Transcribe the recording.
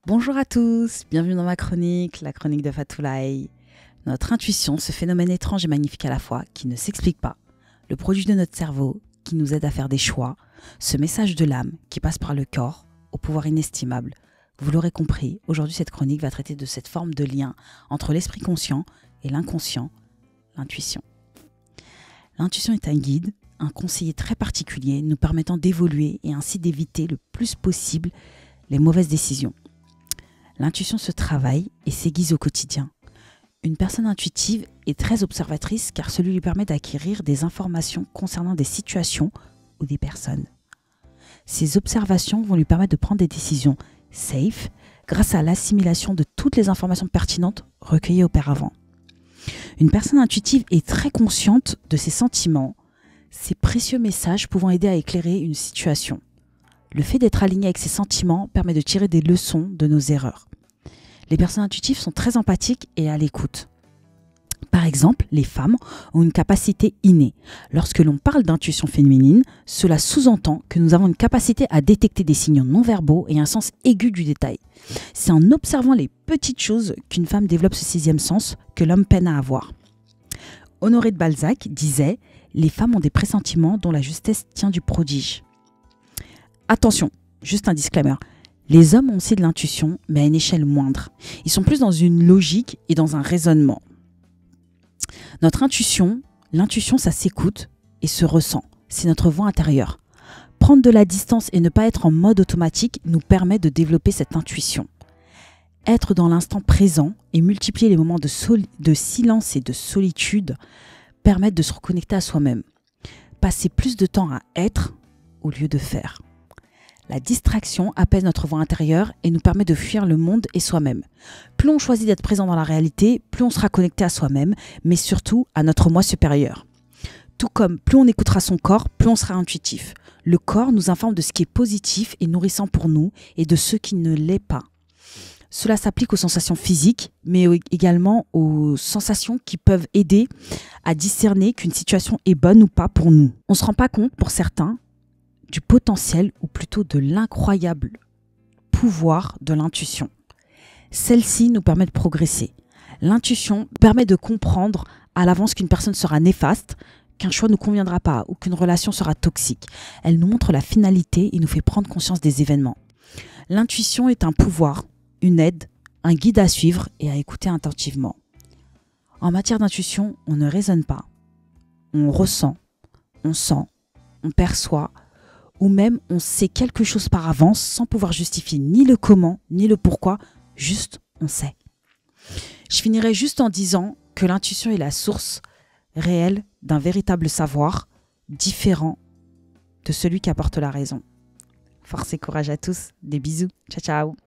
Bonjour à tous, bienvenue dans ma chronique, la chronique de Fatoulaye. Notre intuition, ce phénomène étrange et magnifique à la fois, qui ne s'explique pas, le produit de notre cerveau, qui nous aide à faire des choix, ce message de l'âme qui passe par le corps, au pouvoir inestimable. Vous l'aurez compris, aujourd'hui cette chronique va traiter de cette forme de lien entre l'esprit conscient et l'inconscient, l'intuition. L'intuition est un guide, un conseiller très particulier, nous permettant d'évoluer et ainsi d'éviter le plus possible les mauvaises décisions. L'intuition se travaille et s'aiguise au quotidien. Une personne intuitive est très observatrice car cela lui permet d'acquérir des informations concernant des situations ou des personnes. Ces observations vont lui permettre de prendre des décisions safe grâce à l'assimilation de toutes les informations pertinentes recueillies auparavant. Une personne intuitive est très consciente de ses sentiments, ses précieux messages pouvant aider à éclairer une situation. Le fait d'être aligné avec ses sentiments permet de tirer des leçons de nos erreurs. Les personnes intuitives sont très empathiques et à l'écoute. Par exemple, les femmes ont une capacité innée. Lorsque l'on parle d'intuition féminine, cela sous-entend que nous avons une capacité à détecter des signaux non-verbaux et un sens aigu du détail. C'est en observant les petites choses qu'une femme développe ce sixième sens que l'homme peine à avoir. Honoré de Balzac disait « Les femmes ont des pressentiments dont la justesse tient du prodige ». Attention, juste un disclaimer. Les hommes ont aussi de l'intuition, mais à une échelle moindre. Ils sont plus dans une logique et dans un raisonnement. Notre intuition, l'intuition, ça s'écoute et se ressent. C'est notre voix intérieure. Prendre de la distance et ne pas être en mode automatique nous permet de développer cette intuition. Être dans l'instant présent et multiplier les moments de silence et de solitude permettent de se reconnecter à soi-même. Passer plus de temps à être au lieu de faire. La distraction apaise notre voix intérieure et nous permet de fuir le monde et soi-même. Plus on choisit d'être présent dans la réalité, plus on sera connecté à soi-même, mais surtout à notre moi supérieur. Tout comme plus on écoutera son corps, plus on sera intuitif. Le corps nous informe de ce qui est positif et nourrissant pour nous et de ce qui ne l'est pas. Cela s'applique aux sensations physiques, mais également aux sensations qui peuvent aider à discerner qu'une situation est bonne ou pas pour nous. On ne se rend pas compte, pour certains, du potentiel ou plutôt de l'incroyable pouvoir de l'intuition. Celle-ci nous permet de progresser. L'intuition permet de comprendre à l'avance qu'une personne sera néfaste, qu'un choix ne nous conviendra pas ou qu'une relation sera toxique. Elle nous montre la finalité et nous fait prendre conscience des événements. L'intuition est un pouvoir, une aide, un guide à suivre et à écouter attentivement. En matière d'intuition, on ne raisonne pas. On ressent, on sent, on perçoit, ou même on sait quelque chose par avance sans pouvoir justifier ni le comment ni le pourquoi, juste on sait. Je finirai juste en disant que l'intuition est la source réelle d'un véritable savoir différent de celui qui apporte la raison. Force et courage à tous, des bisous, ciao ciao.